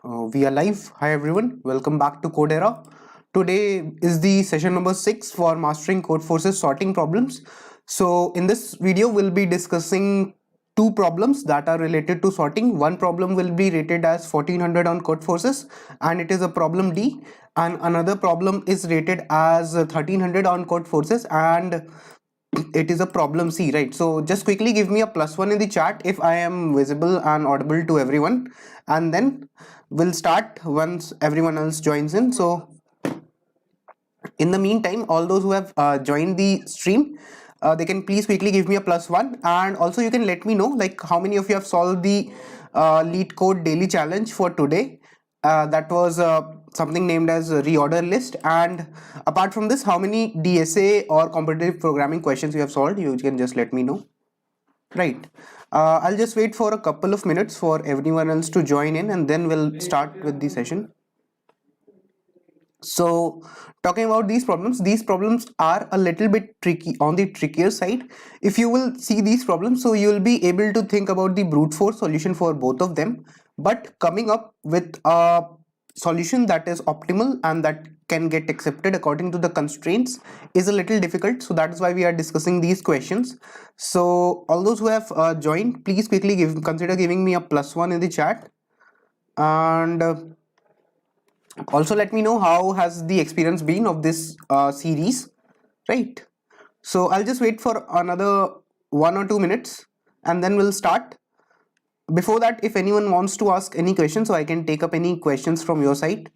We are live. Hi everyone, welcome back to Code Era. Today is the session number 6 for mastering CodeForces sorting problems. So in this video we'll be discussing two problems that are related to sorting. One problem will be rated as 1400 on CodeForces and it is a problem D, and another problem is rated as 1300 on CodeForces and it is a problem C, right? So just quickly give me a +1 in the chat if I am visible and audible to everyone, and then we'll start once everyone else joins in. So in the meantime, all those who have joined the stream, they can please quickly give me a +1, and also you can let me know like how many of you have solved the lead code daily challenge for today. That was something named as a reorder list, and apart from this, how many DSA or competitive programming questions you have solved. You can just let me know. Right. I'll just wait for a couple of minutes for everyone else to join in, and then we'll start with the session. So talking about these problems are a little bit tricky, on the trickier side. If you will see these problems, so you will be able to think about the brute force solution for both of them, but coming up with a solution that is optimal and that can get accepted according to the constraints is a little difficult. So that is why we are discussing these questions. So all those who have joined, please quickly consider giving me a +1 in the chat, and also let me know how has the experience been of this series, right? So I'll just wait for another 1 or 2 minutes and then we'll start. Before that, if anyone wants to ask any questions, so I can take up any questions from your side,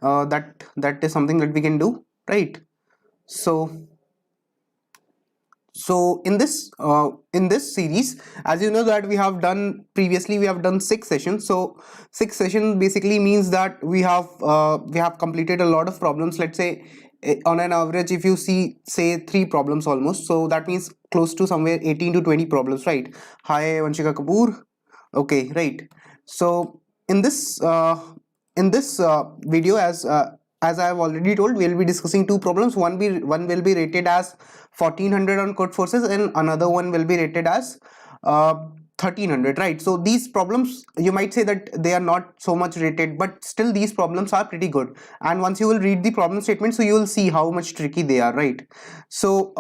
that is something that we can do, right? So in this series, as you know that we have done previously, we have done 6 sessions. So 6 sessions basically means that we have completed a lot of problems. Let's say on an average, if you see say 3 problems almost, so that means close to somewhere 18 to 20 problems, right? Hi Vanshika Kapoor. Okay, right. So in this video, as I have already told, we will be discussing two problems. One will be rated as 1400 on CodeForces and another one will be rated as 1300, right? So these problems, you might say that they are not so much rated, but still these problems are pretty good, and once you will read the problem statement, so you will see how much tricky they are, right? So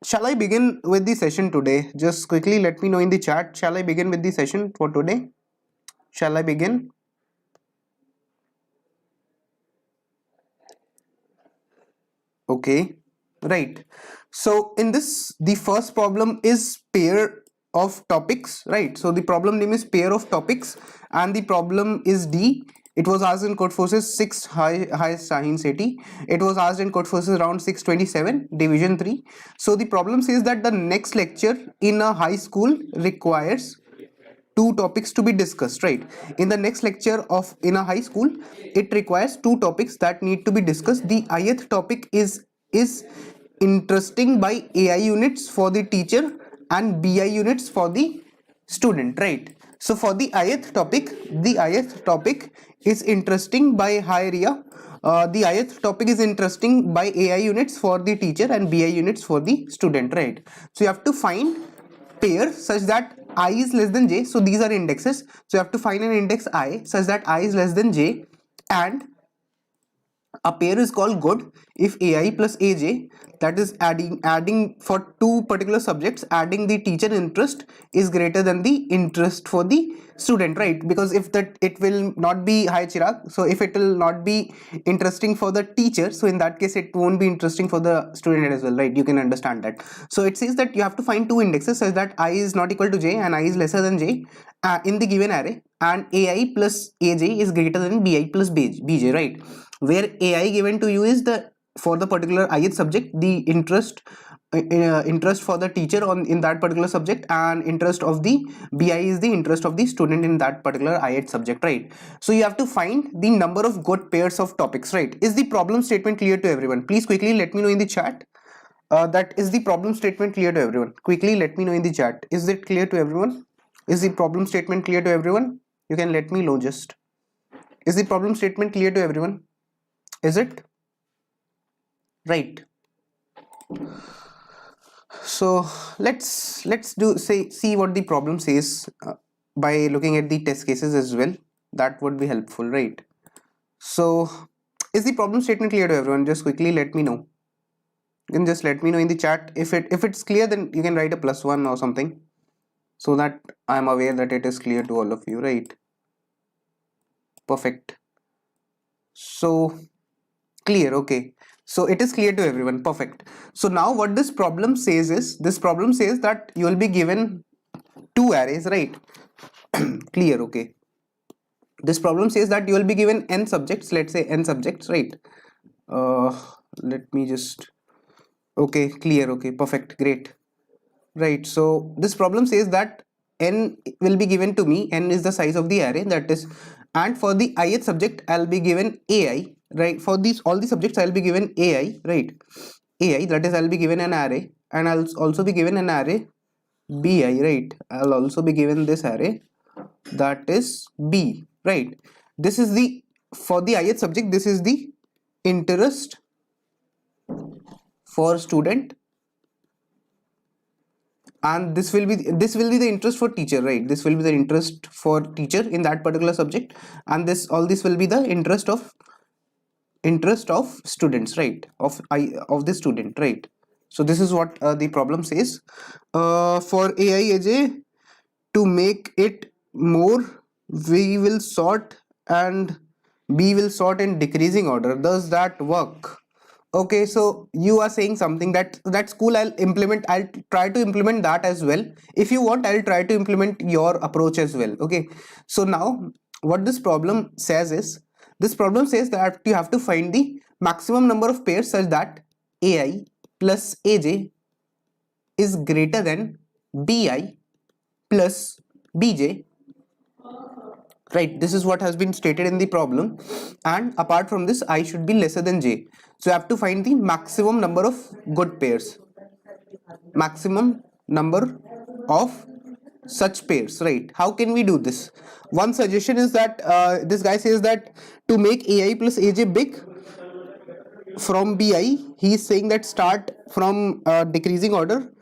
shall I begin with the session today? Just quickly let me know in the chat. Shall I begin with the session for today? Shall I begin? Okay, right. So in this, the first problem is pair of topics, right? So the problem name is pair of topics and the problem is D. It was asked in CodeForces 6 high Shahin Seti. It was asked in CodeForces round 627 division 3. So the problem says that the next lecture in a high school requires two topics to be discussed, right? In the next lecture of in a high school, it requires two topics that need to be discussed. The ith topic is interesting by AI units for the teacher and BI units for the student, right? So for the ith topic is interesting by high RIA. The ith topic is interesting by AI units for the teacher and BI units for the student, right? So you have to find pair such that I is less than j. So these are indexes, so you have to find an index I such that I is less than j, and a pair is called good if ai plus aj, that is adding for two particular subjects, adding the teacher interest is greater than the interest for the student, right? Because if that it will not be high Chirag, so if it will not be interesting for the teacher, so in that case it won't be interesting for the student as well, right? You can understand that. So it says that you have to find two indexes such that I is not equal to j and I is lesser than j in the given array, and ai plus aj is greater than bi plus bj, right? Where ai given to you is the for the particular ith subject, the interest for the teacher on in that particular subject, and interest of the bi is the interest of the student in that particular ith subject, right? So you have to find the number of good pairs of topics, right? Is the problem statement clear to everyone? Please quickly let me know in the chat. That is the problem statement clear to everyone? Quickly let me know in the chat. Is it clear to everyone? Is the problem statement clear to everyone? You can let me know just. Is the problem statement clear to everyone? Is it? Right. So let's see what the problem says by looking at the test cases as well. That would be helpful, right? So is the problem statement clear to everyone? Just quickly let me know. You can just let me know in the chat. If it's clear, then you can write a +1 or something, so that I'm aware that it is clear to all of you, right? Perfect. So clear, okay. So it is clear to everyone, perfect. So now what this problem says is, this problem says that you will be given two arrays, right? Clear, okay. This problem says that you will be given n subjects, let's say n subjects, right? uh Let me just, okay, clear, okay, perfect, great. Right, so this problem says that n will be given to me, n is the size of the array, that is, and for the ith subject I'll be given ai, right? For these all the subjects I'll be given ai, right? Ai, that is, I'll be given an array, and I'll also be given an array bi, right? I'll also be given this array, that is b, right? This is the, for the ith subject, this is the interest for student, and this will be the interest for teacher, right? This will be the interest for teacher in that particular subject, and this will be the interest of students, right? Of the student, right? So this is what the problem says. For aiaj, to make it more, we will sort, and b will sort in decreasing order. Does that work? Okay, so you are saying something that's cool. I'll try to implement that as well. If you want, I'll try to implement your approach as well. Okay, so now what this problem says is, this problem says that you have to find the maximum number of pairs such that ai plus aj is greater than bi plus bj, right? This is what has been stated in the problem, and apart from this I should be lesser than j. So you have to find the maximum number of good pairs, maximum number of such pairs, right? How can we do this? One suggestion is that this guy says that to make ai plus aj big from bi, he is saying that start from decreasing order,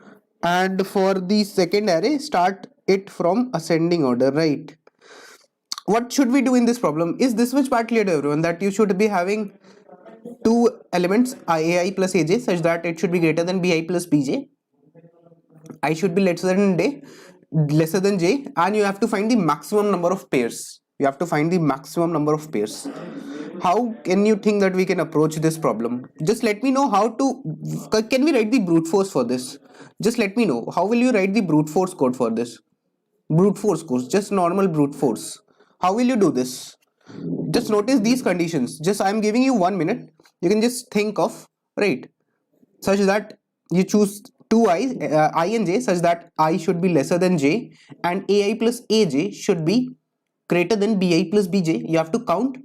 and for the second array start it from ascending order, right? What should we do in this problem? Is this much part clear to everyone, that you should be having two elements ai plus aj such that it should be greater than bi plus bj, I should be lesser than j, and you have to find the maximum number of pairs. You have to find the maximum number of pairs. How can you think that we can approach this problem? Just let me know how to, can we write the brute force for this? Just let me know, how will you write the brute force code for this? Brute force course, just normal brute force. How will you do this? Just notice these conditions. Just I'm giving you 1 minute. You can just think of, right, such that you choose two I and j such that I should be lesser than j, and ai plus aj should be greater than bi plus bj. You have to count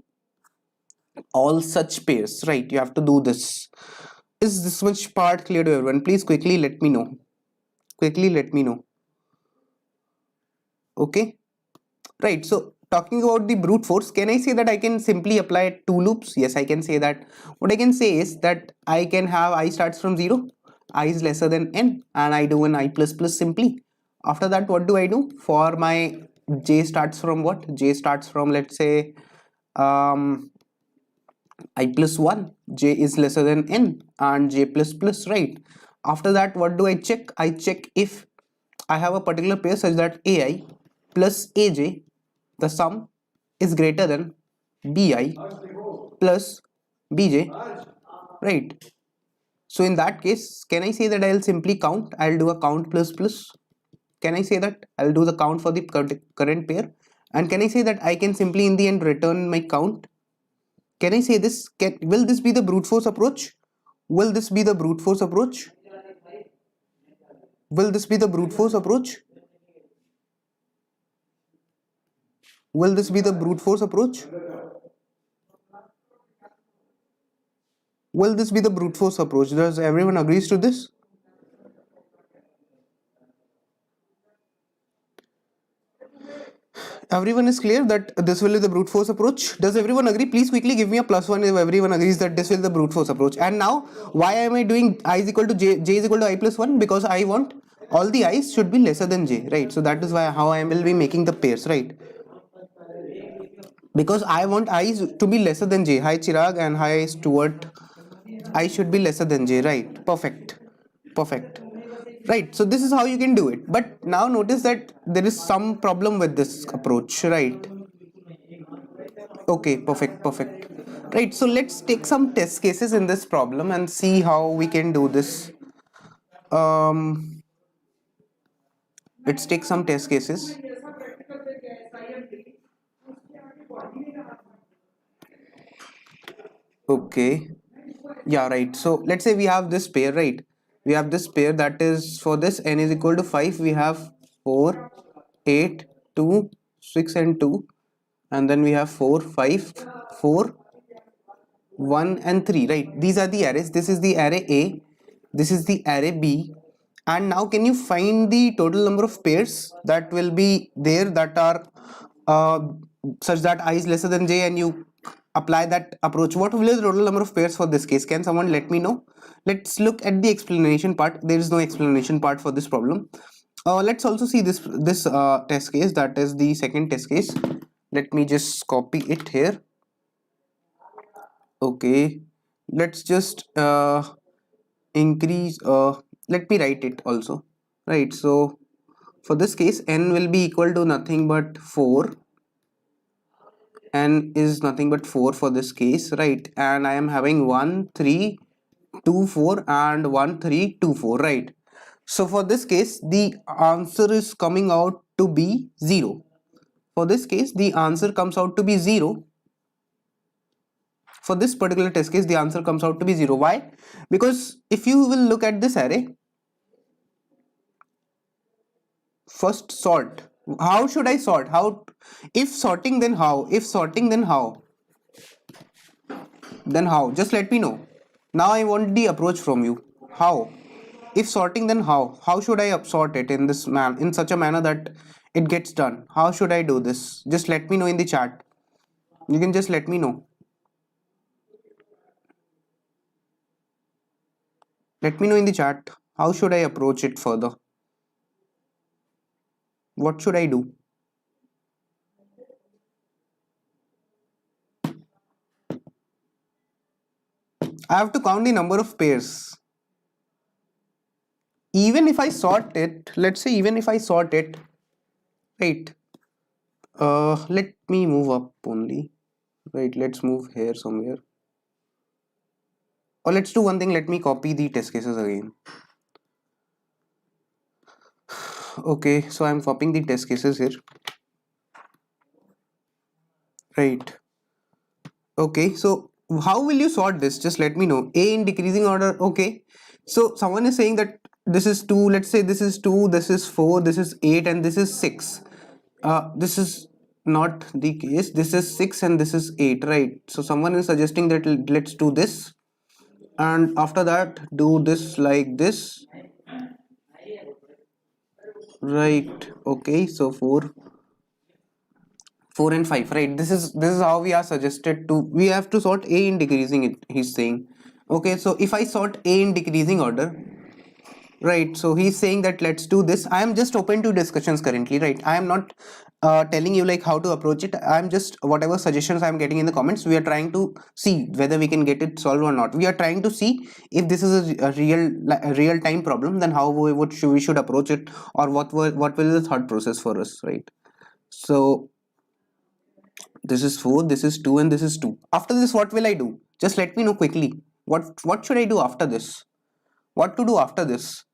all such pairs, right? You have to do this. Is this much part clear to everyone? Please quickly let me know. Quickly let me know. Okay, right? So talking about the brute force, can I say that I can simply apply two loops? Yes, I can say that. What I can say is that I can have I starts from 0, I is lesser than n, and I do an I plus plus simply. After that, what do I do? For my j starts from what? J starts from, let's say, I plus 1, j is lesser than n, and j plus plus, right? After that, what do I check? I check if I have a particular pair such that ai plus aj, the sum is greater than bi plus bj, right? So in that case, can I say that I'll simply count? I'll do a count plus plus. Can I say that I'll do the count for the current pair? And can I say that I can simply in the end return my count? Can I say this? Will this be the brute force approach? Will this be the brute force approach? Will this be the brute force approach? Will this be the brute force approach? Will this be the brute force approach? Does everyone agrees to this? Everyone is clear that this will be the brute force approach. Does everyone agree? Please quickly give me a +1 if everyone agrees that this will be the brute force approach. And now, why am I doing I is equal to j is equal to I plus 1? Because I want all the i's should be lesser than j, right? So that is why how I will be making the pairs, right? because I want I to be lesser than j. Hi Chirag and hi Stuart. I should be lesser than j, right? Perfect. Perfect. Right, so this is how you can do it. But now notice that there is some problem with this approach, right? Okay, perfect, perfect. Right, so let's take some test cases in this problem and see how we can do this. Let's take some test cases. Okay, yeah, right. So let's say we have this pair, right? We have this pair that is, for this n is equal to 5, we have 4, 8, 2, 6 and 2, and then we have 4, 5, 4, 1 and 3, right? These are the arrays. This is the array A, this is the array B, and now can you find the total number of pairs that will be there that are uh, such that I is lesser than j, and you apply that approach? What will be the total number of pairs for this case? Can someone let me know? Let's look at the explanation part. There is no explanation part for this problem. Let's also see this test case, that is the second test case. Let me just copy it here. Okay, let's just increase, let me write it also, right? So for this case, n will be equal to nothing but 4. N is nothing but 4 for this case, right? And I am having 1 3 2 4 and 1 3 2 4, right? So for this case, the answer is coming out to be 0. For this case, the answer comes out to be 0. For this particular test case, the answer comes out to be 0. Why? Because if you will look at this array, first sort. How should I sort? How? If sorting, then how? If sorting, then how? Then how? Just let me know. Now I want the approach from you. How? If sorting, then how? How should I sort it in this in such a manner that it gets done? How should I do this? Just let me know in the chat. You can just let me know. Let me know in the chat. How should I approach it further? What should I do? I have to count the number of pairs. Even if I sort it, let's say even if I sort it, right? Let me move up only. Right, let's move here somewhere. Or let's do one thing, let me copy the test cases again. Okay, so I'm copying the test cases here. Right. Okay, so how will you sort this? Just let me know. A in decreasing order. Okay, so someone is saying that this is 2, let's say this is 2, this is 4, this is 8 and this is 6. This is not the case. This is 6 and this is 8, right? So someone is suggesting that let's do this, and after that do this like this, right? Okay, so 4 and 5, right? This is how we are suggested to, we have to sort A in decreasing it, he's saying. Okay, so if I sort A in decreasing order, right, so he's saying that let's do this. I am just open to discussions currently, right? I am not telling you like how to approach it. I'm just, whatever suggestions I'm getting in the comments, we are trying to see whether we can get it solved or not. We are trying to see if this is a real time problem, then how we should approach it, or what will the thought process for us, right? So this is 4, this is 2 and this is 2. After this, what will I do? Just let me know quickly. What should I do after this? What to do after this?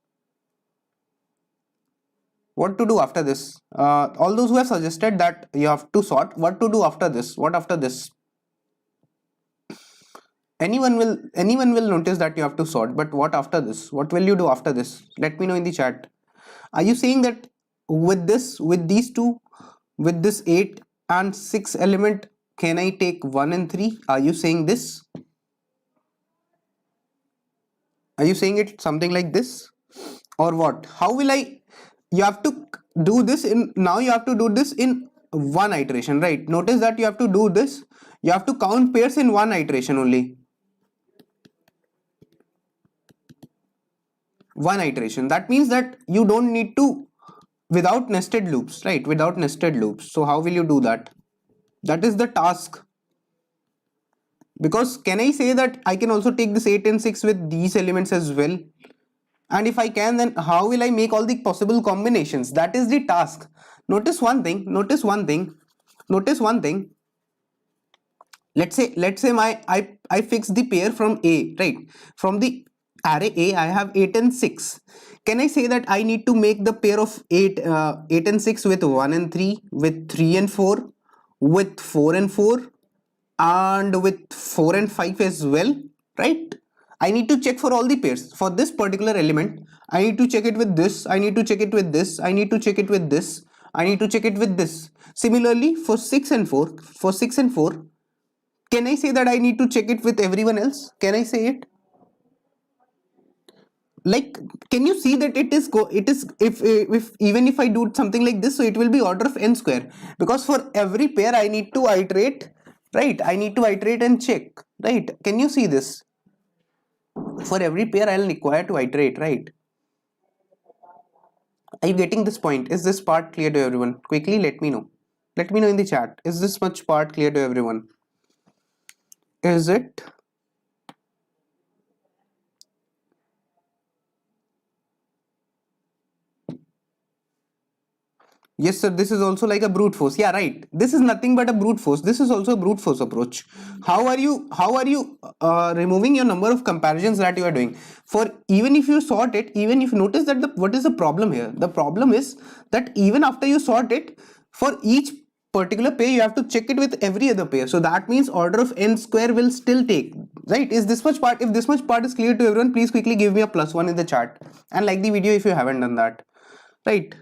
What to do after this? All those who have suggested that you have to sort, what to do after this? What after this? Anyone will notice that you have to sort, but what after this? What will you do after this? Let me know in the chat. Are you saying that with this, with these two, with this 8 and 6 element, can I take 1 and 3? Are you saying this? Are you saying it something like this, or what? How will I? You have to do this in, now you have to do this in one iteration, right? Notice that you have to do this, you have to count pairs in one iteration only. One iteration. That means that you don't need to, without nested loops, right? Without nested loops. So how will you do that? That is the task. Because can I say that I can also take this 8 and 6 with these elements as well? And if I can, then how will I make all the possible combinations? That is the task. Notice one thing, notice one thing, notice one thing. Let's say I fix the pair from A, right? From the array A I have 8 and 6. Can I say that I need to make the pair of 8 and 6 with 1 and 3, with 3 and 4, with 4 and 4, and with 4 and 5 as well, right? I need to check for all the pairs for this particular element. I need to check it with this, I need to check it with this, I need to check it with this, I need to check it with this. Similarly for 6 and 4, for 6 and 4, can I say that I need to check it with everyone else? Can I say it? Like, can you see that it is if even if I do something like this, so it will be order of n square, because for every pair I need to iterate, right? I need to iterate and check, right? Can you see this? For every pair I'll require to iterate, right? Are you getting this point? Is this part clear to everyone? Quickly let me know. Let me know in the chat. Is this much part clear to everyone? Is it? Yes, sir. This is also like a brute force. Yeah, right. This is nothing but a brute force. This is also a brute force approach. How are you? Removing your number of comparisons that you are doing? For even if you sort it, even if you notice that what is the problem here? The problem is that even after you sort it, for each particular pair you have to check it with every other pair. So that means order of n square will still take. Right? Is this much part? If this much part is clear to everyone, please quickly give me a +1 in the chat and like the video if you haven't done that. Right?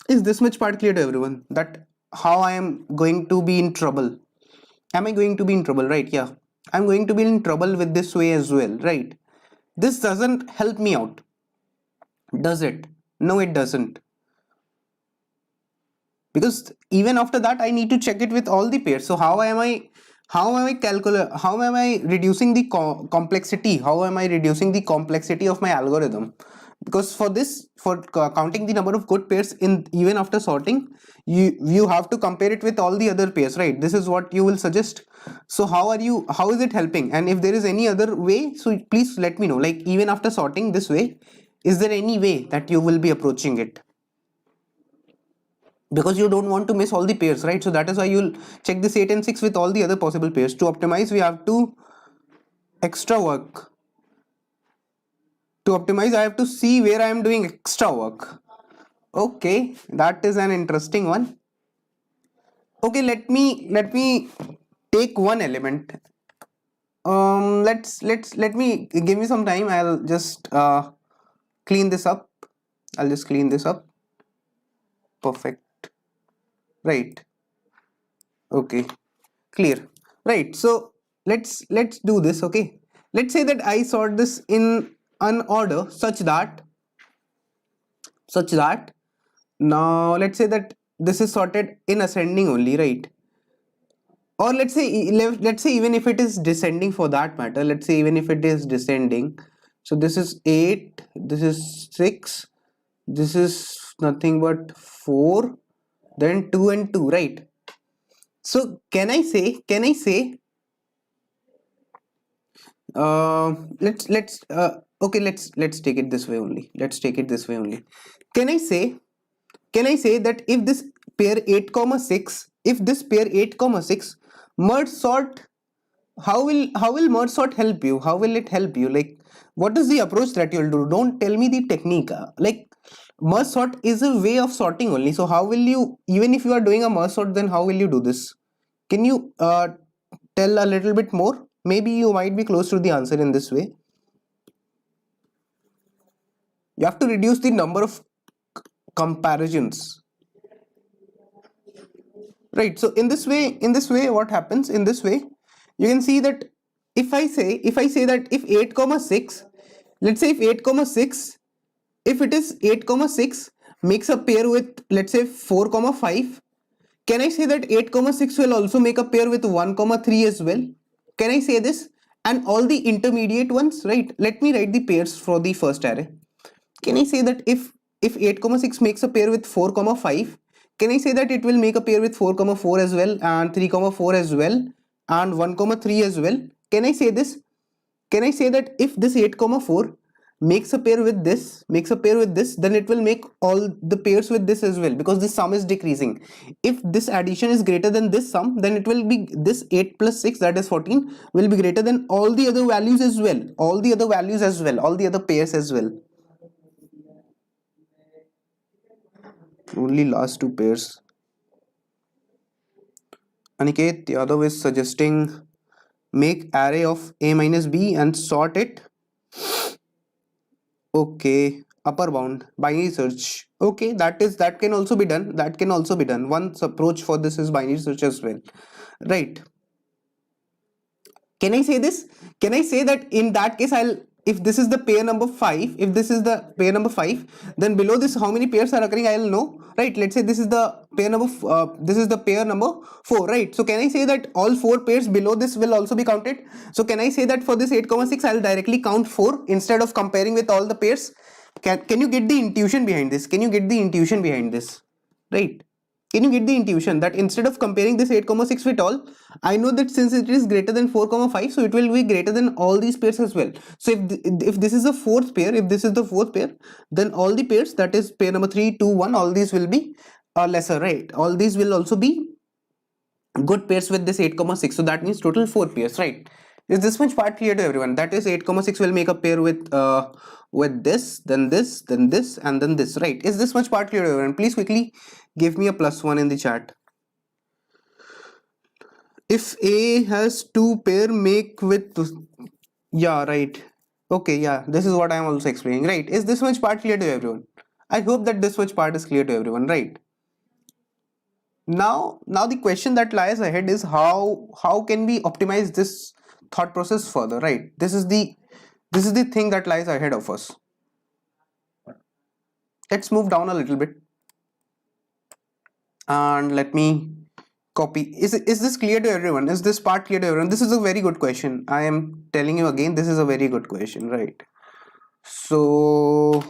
Is this much part clear to everyone, that how I am going to be in trouble? Am I going to be in trouble? Right? Yeah, I'm going to be in trouble with this way as well, right? This doesn't help me out, does it? No, it doesn't. Because even after that I need to check it with all the pairs. So how am I reducing the complexity? How am I reducing the complexity of my algorithm? Because for this, for counting the number of good pairs in even after sorting, you have to compare it with all the other pairs, right? This is what you will suggest. So how is it helping? And if there is any other way, so please let me know. Like, even after sorting this way, is there any way that you will be approaching it? Because you don't want to miss all the pairs, right? So that is why you'll check this 8 and 6 with all the other possible pairs. To optimize, we have to extra work. To optimize, I have to see where I am doing extra work. Okay, that is an interesting one. Okay, let me take one element. Let me give me some time. I'll just clean this up. I'll just clean this up. Perfect. Right. Okay. Clear. Right. So let's do this. Okay. Let's say that I sort this in an order such that now let's say that this is sorted in ascending only, right? Or let's say even if it is descending, for that matter, let's say even if it is descending, so this is 8, this is 6, this is nothing but 4, then 2 and 2, right? So can I say okay, let's take it this way only. Can I say that if this pair 8 comma 6, if this pair 8 comma 6 merge sort, how will merge sort help you? How will it help you? Like, what is the approach that you'll do? Don't tell me the technique. Like, merge sort is a way of sorting only. So how will you, even if you are doing a merge sort, then how will you do this? Can you tell a little bit more? Maybe you might be close to the answer in this way. You have to reduce the number of comparisons, right? So in this way what happens, in this way you can see that if I say that if 8 comma 6, let's say if 8 comma 6, if it is 8 comma 6 makes a pair with, let's say, 4 comma 5, can I say that 8 comma 6 will also make a pair with 1 comma 3 as well? Can I say this? And all the intermediate ones, right? Let me write the pairs for the first array. Can I say that if 8 comma 6 makes a pair with 4 comma 5, can I say that it will make a pair with 4 comma 4 as well, and 3 comma 4 as well, and 1 comma 3 as well? Can I say this? Can I say that if this 8 comma 4 makes a pair with this, then it will make all the pairs with this as well, because this sum is decreasing. If this addition is greater than this sum, then it will be this 8 plus 6, that is 14, will be greater than all the other values as well, all the other values as well, all the other pairs as well. Only last two pairs. Aniket Yadav is suggesting make array of a minus b and sort it. Okay, upper bound, binary search. Okay, that can also be done. That can also be done. One approach for this is binary search as well. Right. Can I say this? Can I say that in that case if this is the pair number 5, if this is the pair number 5, then below this how many pairs are occurring, I will know, right? Let's say this is the pair number this is the pair number 4, right? So can I say that all 4 pairs below this will also be counted? So can I say that for this 8,6 I'll directly count 4 instead of comparing with all the pairs? Can you get the intuition behind this? Can you get the intuition behind this? Right? Can you get the intuition that instead of comparing this 8,6 with all, I know that since it is greater than 4,5, so it will be greater than all these pairs as well. So if this is the fourth pair, if this is the fourth pair, then all the pairs, that is pair number 3, 2, 1, all these will be lesser, right? All these will also be good pairs with this 8,6. So that means total 4 pairs, right? Is this much part clear to everyone? That is 8,6 will make a pair with this, then this, then this, and then this, right? Is this much part clear to everyone? Please quickly give me a +1 in the chat. If A has 2 pair, make with, yeah, right. Okay, yeah, this is what I am also explaining, right? Is this much part clear to everyone? I hope that this much part is clear to everyone, right? Now the question that lies ahead is how can we optimize this thought process further, right? This is the thing that lies ahead of us. Let's move down a little bit and let me copy. Is this clear to everyone? Is this part clear to everyone? This is a very good question. I am telling you again, this is a very good question, right? So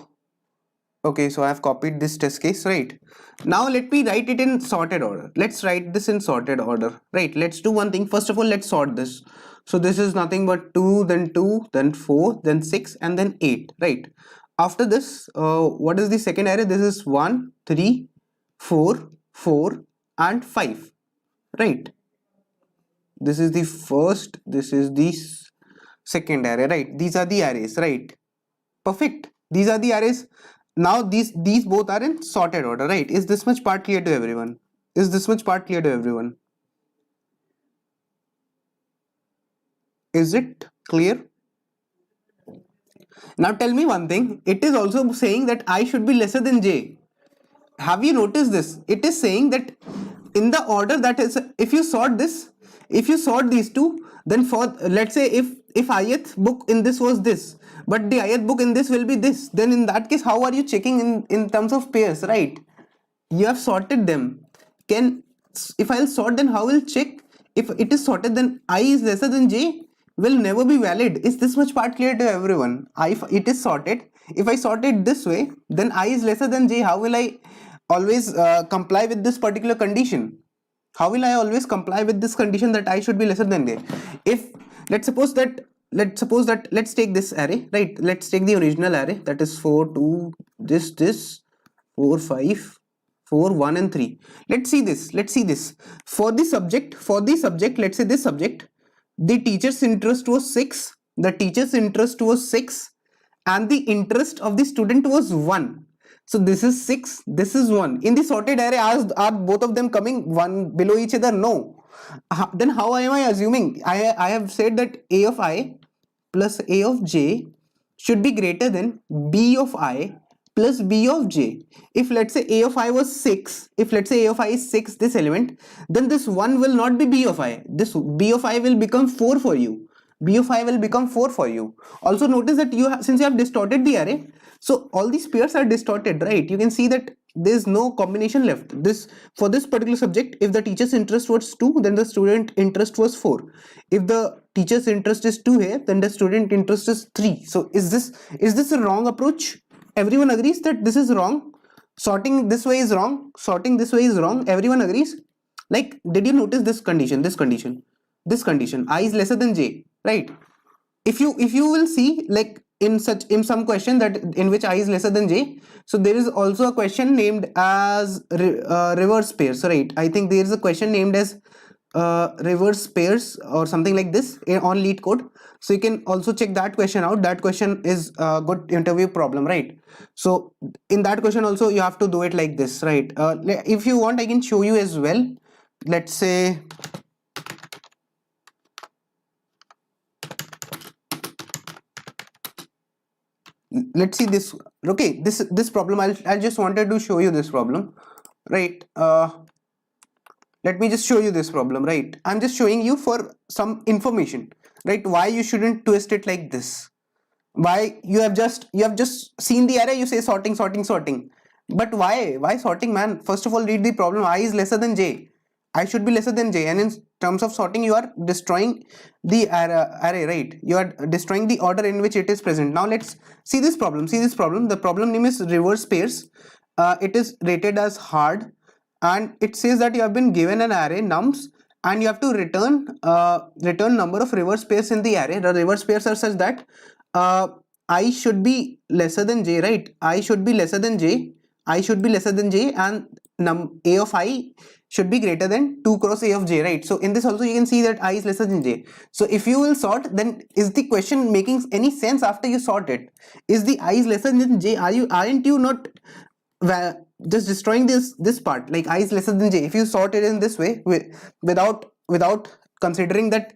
okay, so I have copied this test case, right? Now let me write it in sorted order. Let's write this in sorted order, right? Let's do one thing. First of all, let's sort this. So this is nothing but 2, then 4, then 6, and then 8, right? After this, what is the second array? This is 1, 3, 4, 4, and 5, right? This is the first, this is the second array, right? These are the arrays, right? Perfect. These are the arrays. Now these both are in sorted order, right? Is this much part clear to everyone? Is this much part clear to everyone? Is it clear? Now tell me one thing. It is also saying that I should be lesser than j. Have you noticed this? It is saying that in the order that is, if you sort this, if you sort these two, then for, let's say if ith book in this was this, but the ith book in this will be this, then in that case how are you checking in terms of pairs, right? You have sorted them. If I'll sort, then how will check if it is sorted? Then I is lesser than j will never be valid. Is this much part clear to everyone? If it is sorted, if I sort it this way, then I is lesser than j. How will I always comply with this particular condition? How will I always comply with this condition that I should be lesser than j? If let's suppose that let's take this array, right? Let's take the original array, that is 4, 2, this 4, 5, 4, 1, and 3. Let's see this for the subject, let's say this subject, the teacher's interest was 6, and the interest of the student was 1. So this is 6, this is 1. In the sorted array, are both of them coming one below each other? No. Then how am I assuming? I have said that a of I plus a of j should be greater than b of I plus b of j. If let's say a of I was 6, if let's say a of I is 6, this element, then this 1 will not be b of I. This b of I will become 4 for you. B of I will become 4 for you. Also notice that since you have distorted the array, so all these pairs are distorted, right? You can see that there is no combination left. For this particular subject, if the teacher's interest was 2, then the student interest was 4. If the teacher's interest is 2 here, then the student interest is 3. So is this a wrong approach? Everyone agrees that this is wrong. Sorting this way is wrong, sorting this way is wrong, everyone agrees. Like, did you notice this condition, this condition, I is lesser than j, right? If you will see, like in some question that in which I is lesser than j, so there is also a question named as reverse pairs, right? I think there is a question named as reverse pairs or something like this on lead code. So you can also check that question out. That question is a good interview problem, right? So in that question also you have to do it like this, right? If you want, I can show you as well. Let's say, let's see this. Okay, this problem, I'll just wanted to show you this problem, right? Let me just show you this problem, right? I'm just showing you for some information, right? Why you shouldn't twist it like this. Why you have just seen the array, you say sorting, sorting, sorting. But why sorting, man? First of all, read the problem. I is lesser than j, I should be lesser than j, and in terms of sorting you are destroying the array, right? You are destroying the order in which it is present. Now let's see this problem. The problem name is reverse pairs. It is rated as hard, and it says that you have been given an array nums, and you have to return number of reverse pairs in the array. The reverse pairs are such that uh, I should be lesser than j, right? I should be lesser than j, I should be lesser than j, and a of I should be greater than 2 cross a of j, right? So in this also you can see that I is lesser than j. So if you will sort, then is the question making any sense after you sort it? Is the I is lesser than j? Aren't you not just destroying this part, like I is lesser than j? If you sort it in this way without considering that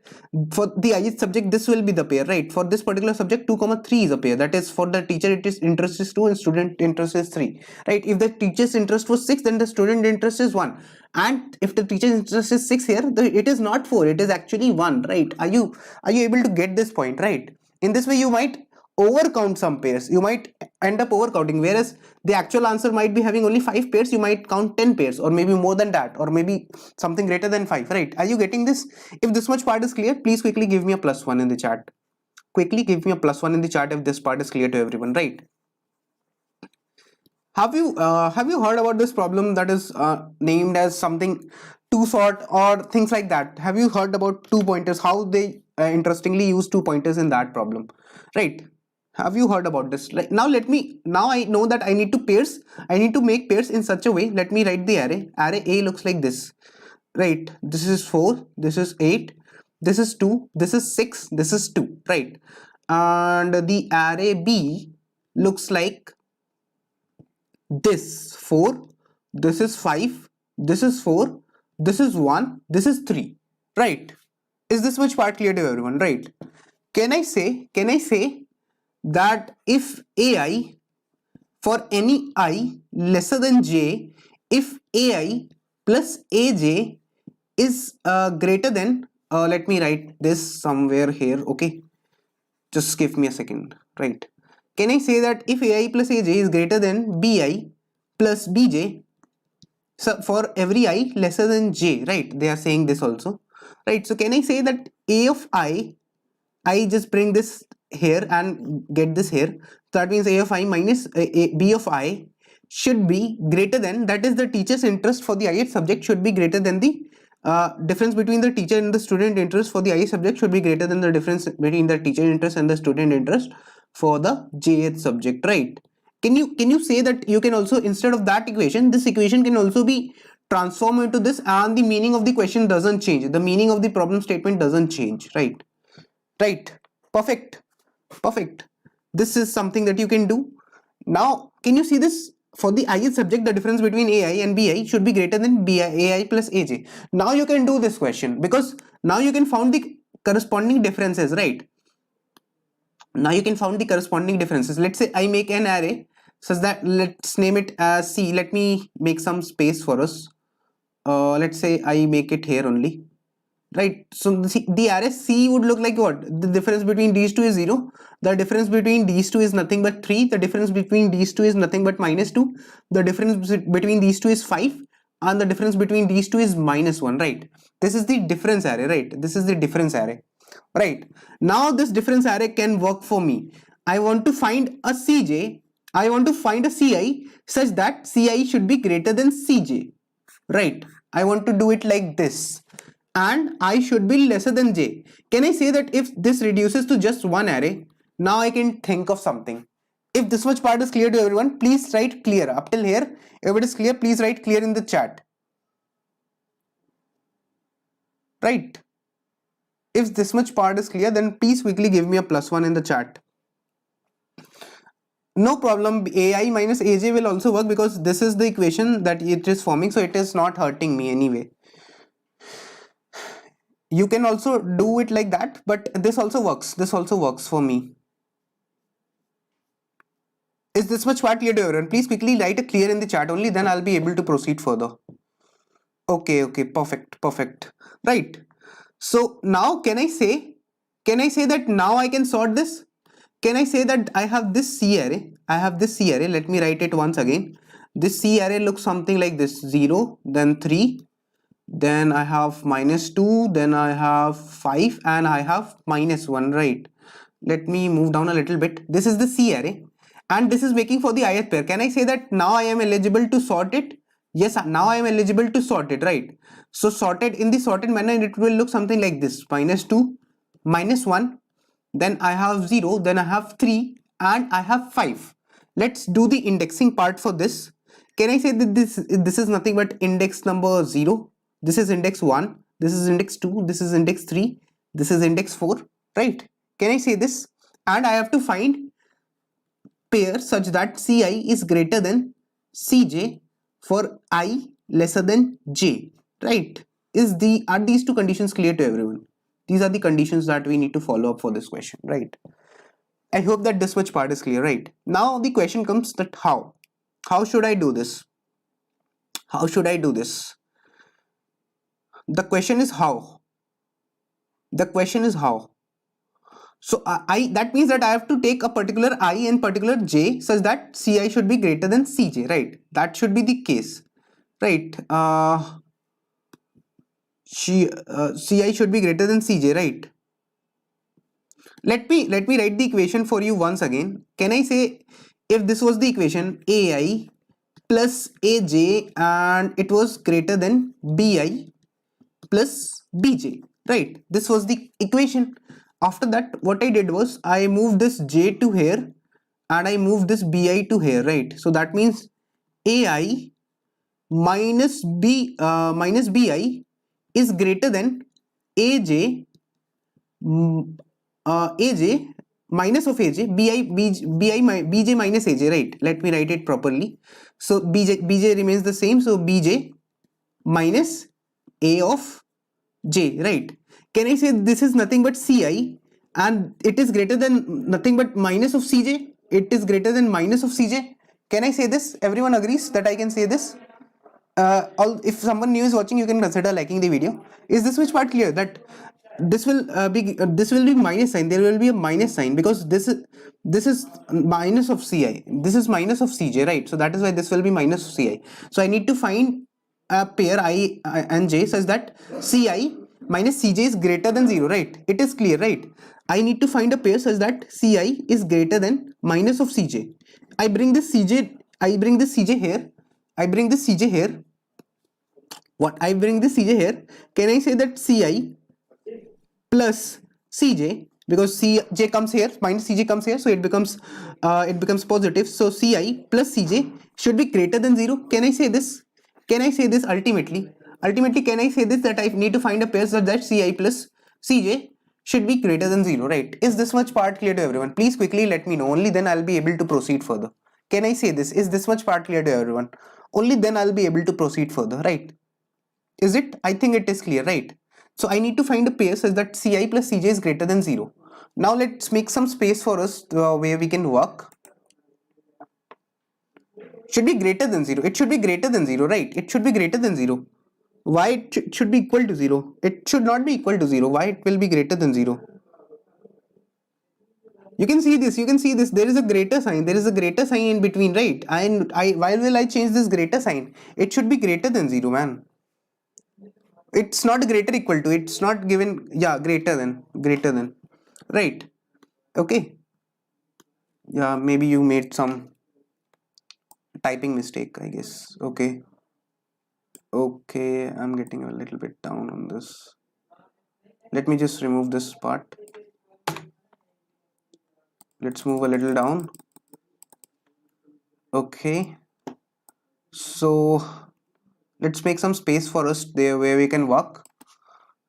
for the ith subject this will be the pair, right? For this particular subject 2, 3 is a pair, that is for the teacher it is interest is 2 and student interest is 3, right? If the teacher's interest was 6, then the student interest is 1, and if the teacher's interest is 6 here, it is not 4, it is actually 1, right? Are you able to get this point, right? In this way you might overcount some pairs, you might end up overcounting, whereas the actual answer might be having only 5 pairs, you might count 10 pairs or maybe more than that, or maybe something greater than 5, right? Are you getting this? If this much part is clear, please quickly give me a +1 in the chat. Quickly give me a +1 in the chat if this part is clear to everyone, right? Have you heard about this problem that is named as something to sort or things like that? Have you heard about two pointers, how they interestingly use two pointers in that problem, right? Have you heard about this? Like, now I know that I need to make pairs in such a way. Let me write the array A looks like this, right? This is 4, this is 8, this is 2, this is 6, this is 2, right? And the array B looks like this: 4, this is 5, this is 4, this is 1, this is 3, right? Is this much part clear to everyone, right? Can I say that if ai for any I lesser than j, if ai plus aj is greater than, let me write this somewhere here, okay? Just give me a second, right? Can I say that if ai plus aj is greater than bi plus bj, so for every I lesser than j, right? They are saying this also, right? So can I say that a of I just bring this here and get this here. So that means a of I minus b of I should be greater than, that is the teacher's interest for the ith subject should be greater than the difference between the teacher and the student interest for the ith subject should be greater than the difference between the teacher interest and the student interest for the jth subject, right? Can you say that you can also, instead of that equation, this equation can also be transformed into this, and the meaning of the question doesn't change, the meaning of the problem statement doesn't change, right? Right, perfect, perfect. This is something that you can do. Now can you see this? For the ith subject the difference between ai and bi should be greater than ai plus aj. Now you can do this question because now you can found the corresponding differences, right? Now you can found the corresponding differences. Let's say I make an array such that, let's name it as c. Let me make some space for us. Let's say I make it here only, right? So the array c would look like what? The difference between these two is 0, the difference between these two is nothing but 3, the difference between these two is nothing but -2, the difference between these two is 5, and the difference between these two is -1, right? This is the difference array, right? This is the difference array, right? Now this difference array can work for me. I want to find a cj I want to find a Ci such that Ci should be greater than Cj, right? I want to do it like this, and I should be lesser than j. Can I say that if this reduces to just one array, now I can think of something. If this much part is clear to everyone, please write clear. Up till here, if it is clear, please write clear in the chat. Right? If this much part is clear, then please quickly give me a +1 in the chat. No problem, ai minus aj will also work because this is the equation that it is forming, so it is not hurting me anyway. You can also do it like that, but this also works for me. Is this much part clear to everyone? Please quickly write a clear in the chat, only then I'll be able to proceed further. Okay, perfect. Right. So now can I say that now I can sort this? Can I say that I have this C array? Let me write it once again. This C array looks something like this: 0, then 3, then I have -2, then I have 5, and I have -1, right? Let me move down a little bit. This is the C array, and this is making for the ith pair. Can I say that now I am eligible to sort it? Yes, now I am eligible to sort it, right? So sorted in the sorted manner, it will look something like this: -2, -1, then I have 0, then I have 3, and I have 5. Let's do the indexing part for this. Can I say that this is nothing but index number 0, this is index 1, this is index 2, this is index 3, this is index 4, right? Can I say this? And I have to find pair such that Ci is greater than Cj for I lesser than j, right? Are these two conditions clear to everyone? These are the conditions that we need to follow up for this question, right? I hope that this much part is clear, right? Now the question comes that how should I do this? How should I do this? The question is how. So that means that I have to take a particular I and particular j such that Ci should be greater than Cj, right? That should be the case, right? Ci should be greater than Cj, right? Let me write the equation for you once again. Can I say, if this was the equation, ai plus aj and it was greater than bi plus bj, right? This was the equation. After that, what I did was I moved this j to here and I moved this bi to here, right? So that means ai minus bi is greater than aj aj minus of aj bj minus aj, right? Let me write it properly. So bj remains the same, so bj minus a of j, right? Can I say this is nothing but ci and it is greater than nothing but minus of cj? It is greater than minus of cj. Can I say this? Everyone agrees that I can say this? If someone new is watching, you can consider liking the video. Is this much part clear? That this will be minus sign. There will be a minus sign because this is minus of ci. This is minus of cj, right? So that is why this will be minus of ci. So I need to find a pair I and j such that ci minus cj is greater than 0, right? It is clear, right? I need to find a pair such that ci is greater than minus of cj. I bring this cj here. I bring this cj here. I bring this cj here. Can I say that ci plus cj, because cj comes here, minus cj comes here, so it becomes positive. So ci plus cj should be greater than 0. Can I say this? Ultimately, can I say this, that I need to find a pair such that ci plus cj should be greater than 0, right? Is this much part clear to everyone? Please quickly let me know, only then I'll be able to proceed further. Can I say this? Is this much part clear to everyone? Only then I'll be able to proceed further, right? Is it? I think it is clear, right? So I need to find a pair such that ci plus cj is greater than 0. Now let's make some space for us where we can work. Should be greater than 0. It should be greater than 0, right? It should be greater than 0. Why it should be equal to 0? It should not be equal to 0. Why it will be greater than 0? You can see this. There is a greater sign. In between, right? And why will I change this greater sign? It should be greater than 0, man. It's not greater equal to. It's not given. Yeah, greater than. Right. Okay. Yeah, maybe you made some typing mistake, I guess. Okay. Okay, I'm getting a little bit down on this. Let me just remove this part. Let's move a little down. Okay. So let's make some space for us there where we can work.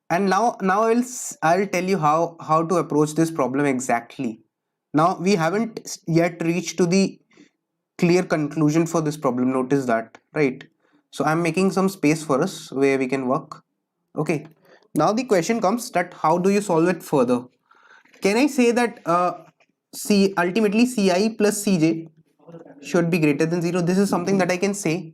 And now I'll tell you how to approach this problem exactly. Now we haven't yet reached to the clear conclusion for this problem, notice that, right? So I'm making some space for us where we can work. Okay, now the question comes that how do you solve it further? Can I say that C ultimately Ci plus Cj should be greater than 0? This is something that I can say.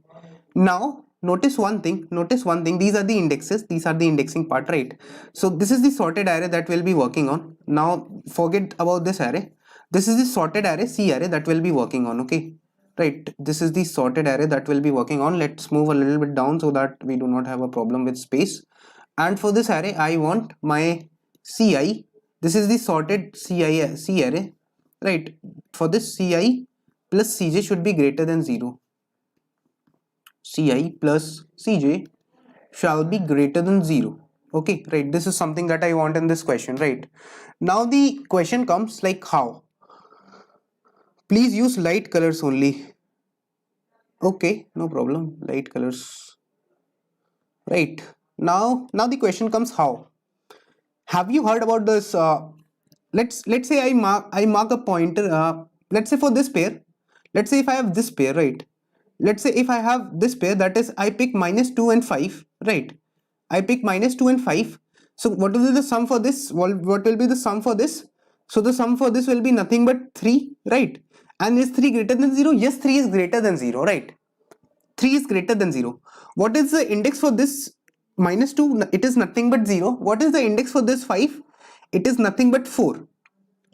Now notice one thing, these are the indexes, these are the indexing part, right? So this is the sorted array that we'll be working on. Now forget about this array, this is the sorted array C array that we'll be working on. Okay, right, this is the sorted array that we'll be working on. Let's move a little bit down so that we do not have a problem with space. And for this array I want my Ci, this is the sorted C array, right? For this Ci plus Cj should be greater than 0. Ci plus Cj shall be greater than 0. Okay, right, this is something that I want in this question, right? Now the question comes like how? Please use light colors only. Okay, no problem, light colors. Right, now the question comes how? Have you heard about this? Let's say I mark a pointer. Let's say for this pair, let's say if I have this pair, right? Let's say if I have this pair, that is I pick -2 and 5, right? I pick -2 and 5. So what will be the sum for this? What will be the sum for this? So the sum for this will be nothing but 3, right? And is 3 greater than 0? Yes, 3 is greater than 0, right? 3 is greater than 0. What is the index for this -2? It is nothing but 0. What is the index for this 5? It is nothing but 4,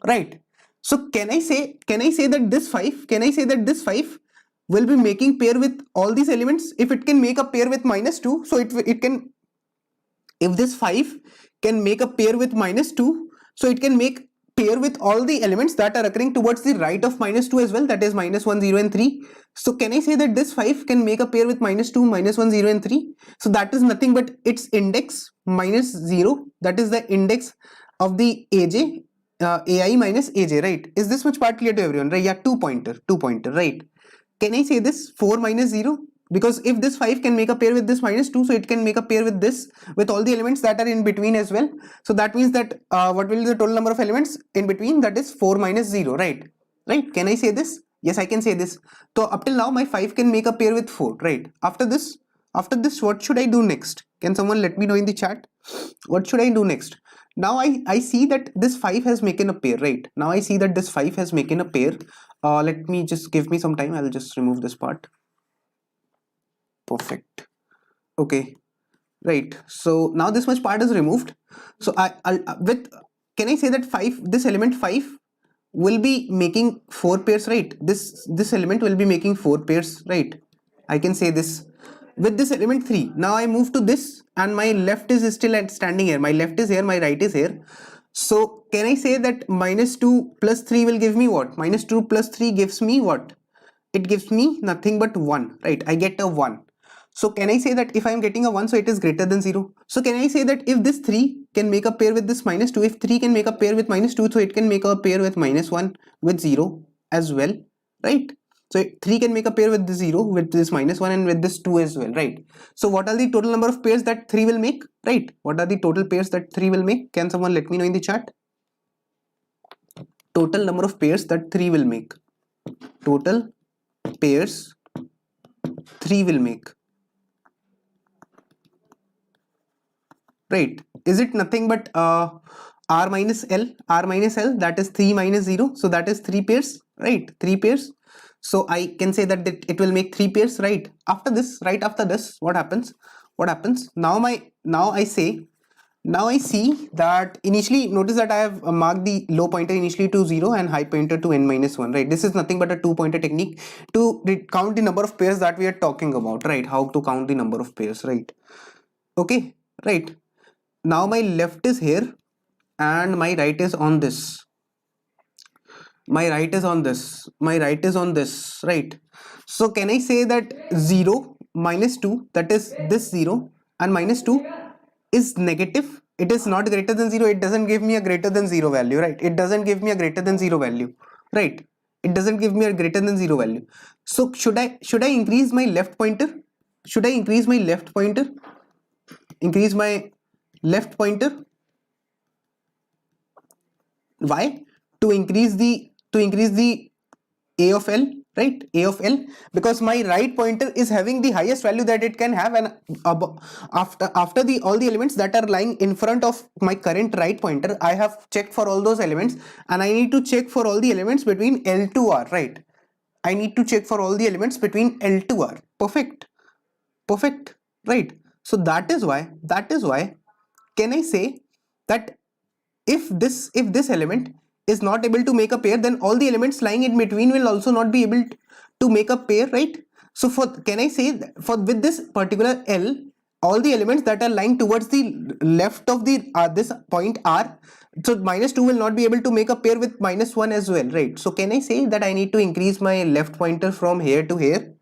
right? So can I say that this 5 will be making pair with all these elements? If it can make a pair with -2, so it can, if this 5 can make a pair with -2, so it can make pair with all the elements that are occurring towards the right of -2 as well, that is -1, 0 and 3. So can I say that this 5 can make a pair with -2, -1, 0 and 3? So that is nothing but its index -0, that is the index of the aj, ai minus aj, right? Is this much part clear to everyone, right? Yeah, two pointer, right? Can I say this 4 minus 0? Because if this 5 can make a pair with this -2, so it can make a pair with this, with all the elements that are in between as well. So that means that what will be the total number of elements in between? That is 4 minus 0, right? Right, can I say this? Yes, I can say this. So up till now my 5 can make a pair with 4, right? After this what should I do next? Can someone let me know in the chat? What should I do next? Now I see that this 5 has making a pair, right? Now I see that this 5 has making a pair. Let me just give me some time, I'll just remove this part. Perfect. Okay, right, so now this much part is removed. So I'll with, can I say that 5, this element 5 will be making 4 pairs, right? This element will be making 4 pairs, right? I can say this. With this element 3, now I move to this and my left is still at standing here, my left is here, my right is here. So can I say that -2 plus 3 will give me what? -2 plus 3 gives me what? It gives me nothing but 1, right? I get a 1. So can I say that if I am getting a 1, so it is greater than 0? So can I say that if this 3 can make a pair with this -2, if 3 can make a pair with -2, so it can make a pair with -1 with 0 as well, right? So 3 can make a pair with this 0, with this -1 and with this 2 as well, right? So what are the total number of pairs that 3 will make, right? What are the total pairs that 3 will make? Can someone let me know in the chat? Total number of pairs that 3 will make. Total pairs 3 will make. Right, is it nothing but r minus l, that is 3 minus 0, so that is 3 pairs, right? 3 pairs. So I can say that it will make 3 pairs, right? After this, what happens? Now I see that initially, notice that I have marked the low pointer initially to 0 and high pointer to n-1, right? This is nothing but a 2-pointer technique to count the number of pairs that we are talking about, right? How to count the number of pairs, right? Okay, right. Now my left is here and my right is on this. my right is on this, my right is on this, right? So can I say that 0 minus 2, that is this 0 and minus 2 is negative? It is not greater than 0. It doesn't give me a greater than 0 value, right? It doesn't give me a greater than 0 value, right? It doesn't give me a greater than 0 value. So should I increase my left pointer? Should I increase my left pointer? Increase my left pointer. Why? To increase the a of l, right? A of l, because my right pointer is having the highest value that it can have, and after the all the elements that are lying in front of my current right pointer, I have checked for all those elements, and I need to check for all the elements between l to r, right? I need to check for all the elements between l to r. Perfect. Perfect, right? So that is why can I say that if this element is not able to make a pair, then all the elements lying in between will also not be able to make a pair, right? So for, can I say that for with this particular L, all the elements that are lying towards the left of the this point R, so minus 2 will not be able to make a pair with minus 1 as well, right? So can I say that I need to increase my left pointer from here to here?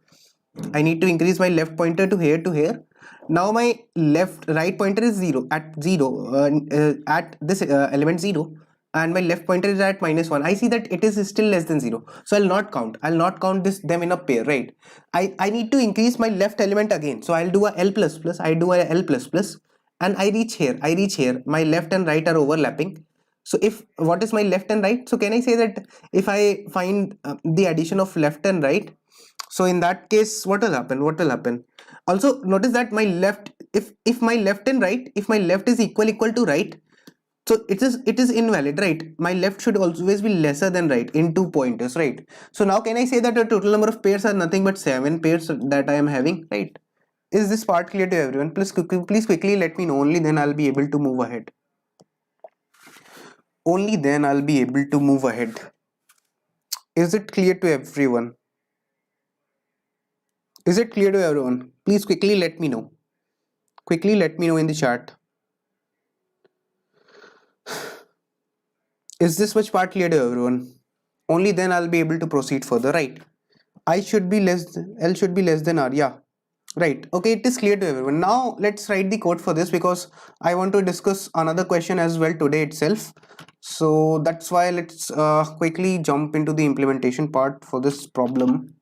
I need to increase my left pointer to here to here. Now my right pointer is 0 at 0 at this element 0, and my left pointer is at minus 1. I see that it is still less than 0, so I'll not count this them in a pair, right? I need to increase my left element again, so I'll do a L plus plus, I do a L plus plus, and I reach here, my left and right are overlapping. So if what is my left and right? So can I say that if I find the addition of left and right, so in that case what will happen? Also notice that my left, if my left and right, if my left is equal to right, so it is invalid, right? My left should always be lesser than right in 2 pointers, right? So now can I say that the total number of pairs are nothing but 7 pairs that I am having, right? Is this part clear to everyone? Please quickly let me know, only then I'll be able to move ahead. Only then I'll be able to move ahead. Is it clear to everyone? Is it clear to everyone? Please quickly let me know. Quickly let me know in the chat. Is this much part clear to everyone? Only then I'll be able to proceed further, right? I should be L should be less than R, yeah. Right, okay, it is clear to everyone. Now let's write the code for this, because I want to discuss another question as well today itself. So that's why let's quickly jump into the implementation part for this problem.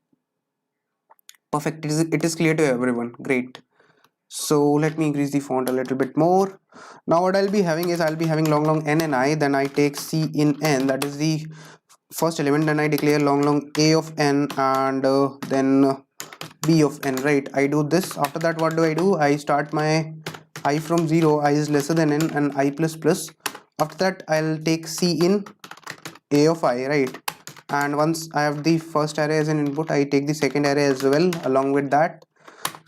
Perfect, it is clear to everyone. Great. So let me increase the font a little bit more. Now what I'll be having is I'll be having long n and I, then I take C in n, that is the first element, then I declare long a of n, and then b of n, right? I do this. After that, what do? I start my I from 0, I is lesser than n, and I plus plus. After that, I'll take C in a of I, right? And once I have the first array as an input, I take the second array as well along with that.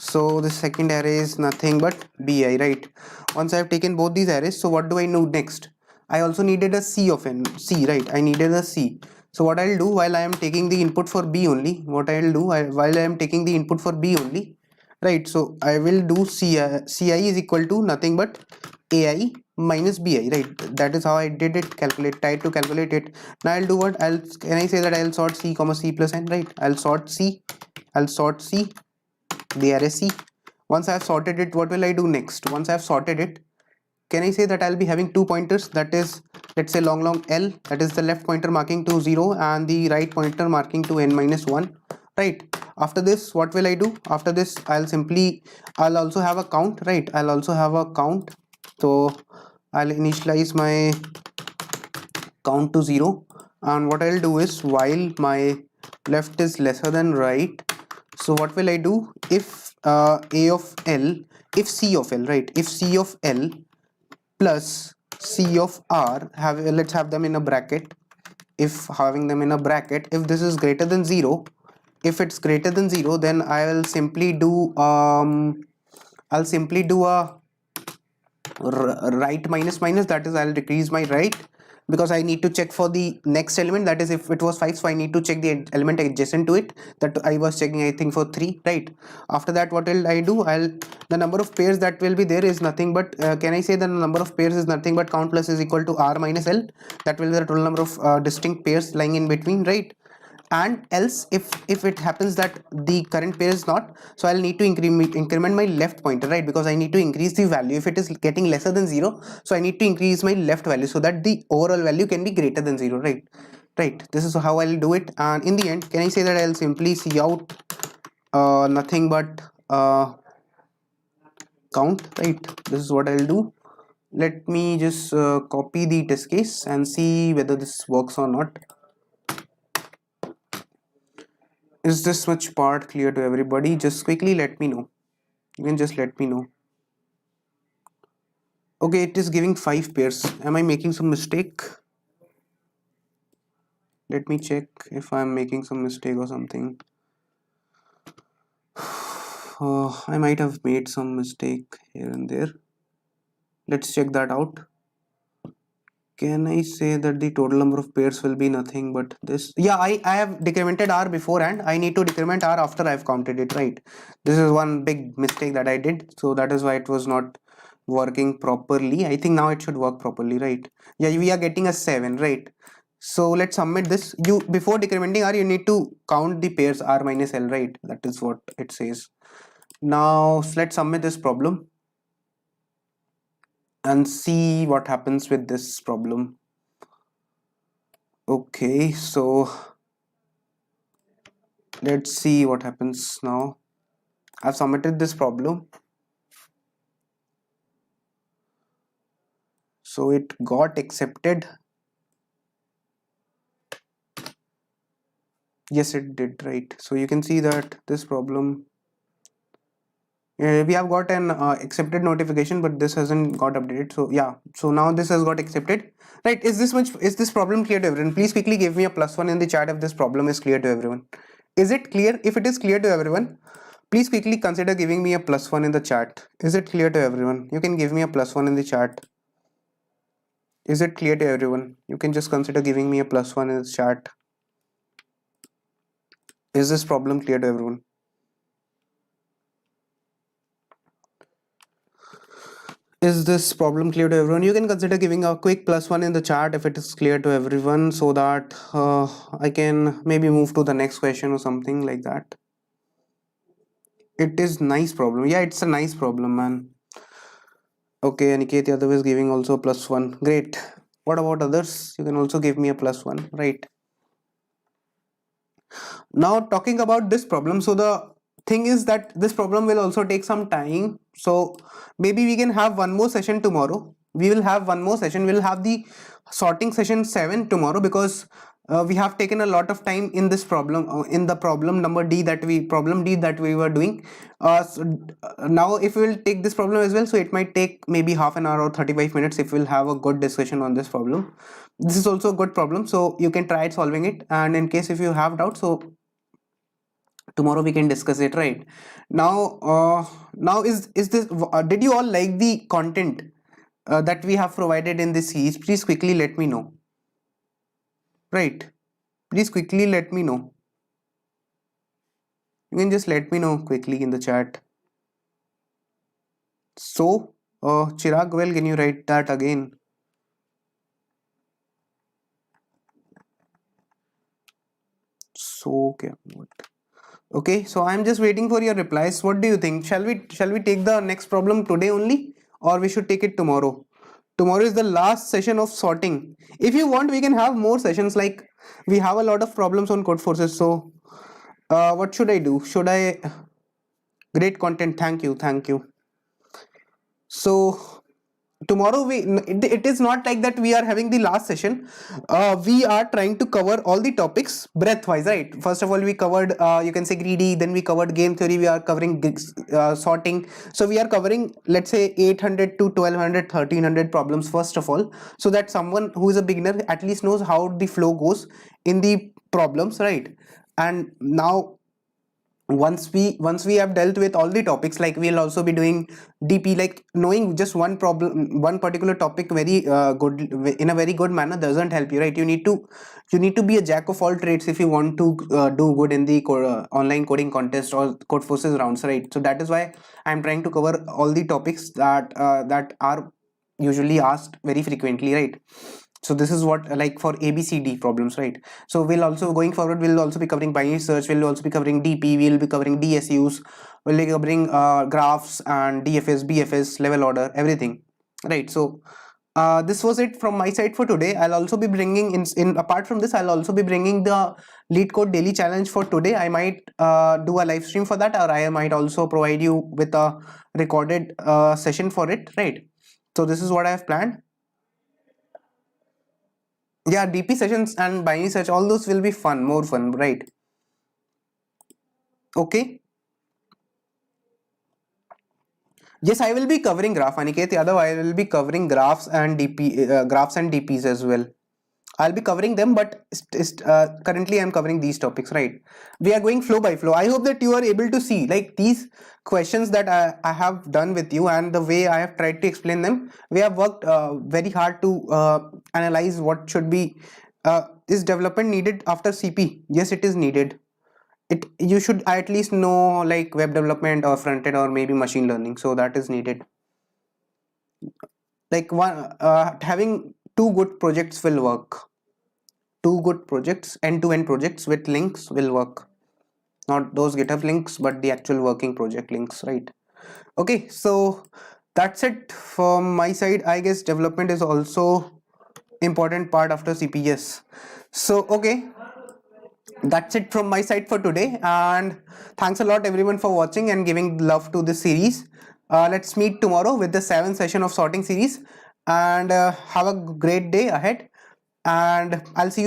So the second array is nothing but bi, right? Once I have taken both these arrays, so what do I know next? I also needed a c of n, c, right? I needed a c. So what I'll do while I am taking the input for b only, while I am taking the input for b only, right? So I will do ci is equal to nothing but ai minus bi, right? That is how I did it, tried to calculate it. Now I'll do what? Can I say that I'll sort c comma c plus n, right? I'll sort c, the array c. Once I have sorted it, what will I do next? Once I have sorted it, can I say that I'll be having 2 pointers, that is, let's say long L, that is the left pointer marking to 0 and the right pointer marking to n minus 1, right? After this, what will I do? After this, I'll also have a count, right? I'll also have a count. So I'll initialize my count to 0, and what I'll do is while my left is lesser than right, so what will I do? If a of L, if C of L, right? If C of L plus C of R, let's have them in a bracket. If having them in a bracket, if this is greater than 0, if it's greater than 0, then I will simply do a right minus minus, that is I'll decrease my right, because I need to check for the next element, that is if it was 5, so I need to check the element adjacent to it, that I was checking I think for 3, right? After that what will I do, the number of pairs that will be there is nothing but can I say the number of pairs is nothing but count plus is equal to r minus l, that will be the total number of distinct pairs lying in between, right? And else if it happens that the current pair is not, so I'll need to increment my left pointer, right? Because I need to increase the value. If it is getting lesser than 0, so I need to increase my left value so that the overall value can be greater than 0, right? This is how I'll do it. And in the end, can I say that I'll simply see out nothing but count, right? This is what I'll do. Let me just copy the test case and see whether this works or not. Is this much part clear to everybody? Just quickly let me know. You can just let me know. Okay, it is giving 5 pairs. Am I making some mistake? Let me check if I'm making some mistake or something. I might have made some mistake here and there. Let's check that out. Can I say that the total number of pairs will be nothing but this? Yeah, I have decremented r beforehand. I need to decrement r after I've counted it, right? This is one big mistake that I did. So that is why it was not working properly. I think now it should work properly, right? Yeah, we are getting a 7, right? So let's submit this. You before decrementing r, you need to count the pairs r minus l, right? That is what it says. Now let's submit this problem and see what happens with this problem. Okay, so let's see what happens now. I've submitted this problem. So it got accepted. Yes, it did, right? So you can see that this problem, we have got an accepted notification, but this hasn't got updated. So yeah, so now this has got accepted, right? Is this problem clear to everyone? Please quickly give me a +1 in the chat if this problem is clear to everyone. Is it clear? If it is clear to everyone, please quickly consider giving me a +1 in the chat. Is it clear to everyone? You can give me a +1 in the chat. Is it clear to everyone? You can just consider giving me a +1 in the chat. Is this problem clear to everyone? Is this problem clear to everyone? You can consider giving a quick +1 in the chat if it is clear to everyone, so that I can maybe move to the next question or something like that. It is nice problem. Yeah, it's a nice problem, man. Okay, Aniket Yadav is giving also a +1. Great. What about others? You can also give me a +1, right? Now talking about this problem, so the thing is that this problem will also take some time, so maybe we can have one more session tomorrow. We will have one more session. We'll have the sorting session 7 tomorrow, because we have taken a lot of time in this problem, in the problem D that we were doing. Now if we will take this problem as well, so it might take maybe half an hour or 35 minutes if we'll have a good discussion on this problem. This is also a good problem, so you can try solving it, and in case if you have doubts, so tomorrow we can discuss it, right? Now is this did you all like the content that we have provided in this series? Please quickly let me know, right? Please quickly let me know. You can just let me know quickly in the chat. So Chirag, well, can you write that again? So okay, okay, so I'm just waiting for your replies. What do you think? Shall we take the next problem today only, or we should take it tomorrow? Tomorrow is the last session of sorting. If you want, we can have more sessions. Like, we have a lot of problems on CodeForces. So what should I do? Should I? Great content. Thank you. So tomorrow it is not like that we are having the last session. We are trying to cover all the topics breadth wise, right? First of all, we covered you can say greedy, then we covered game theory, we are covering sorting. So we are covering, let's say, 800 to 1200 1300 problems first of all, so that someone who is a beginner at least knows how the flow goes in the problems, right? And now once we have dealt with all the topics, like we'll also be doing DP. Like knowing just one particular topic very good in a very good manner doesn't help you, right? You need to be a jack of all trades if you want to do good in the online coding contest or CodeForces rounds, right? So that is why I'm trying to cover all the topics that are usually asked very frequently, right? So this is what, like for ABCD problems, right? So we'll also, going forward, we'll also be covering binary search, we'll also be covering DP, we'll be covering DSUs, we'll be covering graphs and DFS, BFS, level order, everything, right? So this was it from my side for today. I'll also be bringing in apart from this, I'll also be bringing the lead code daily challenge for today. I might do a live stream for that, or I might also provide you with a recorded session for it, right? So this is what I have planned. Yeah, DP sessions and binary search, all those will be fun, more fun, right? Okay. Yes, I will be covering graph, Aniket Yadav. I will be covering graphs and DPs as well. I'll be covering them, but currently I'm covering these topics, right? We are going flow by flow. I hope that you are able to see, like, these questions that I have done with you, and the way I have tried to explain them. We have worked very hard to analyze what should be. Is development needed after CP? Yes, it is needed. You should at least know like web development or front end or maybe machine learning. So that is needed. Like one having two good projects will work. Two good projects, end-to-end projects with links will work. Not those GitHub links, but the actual working project links, right? Okay, so that's it from my side. I guess development is also important part after CPS. So okay, that's it from my side for today, and thanks a lot everyone for watching and giving love to this series. Let's meet tomorrow with the 7th session of sorting series, and have a great day ahead, and I'll see you soon.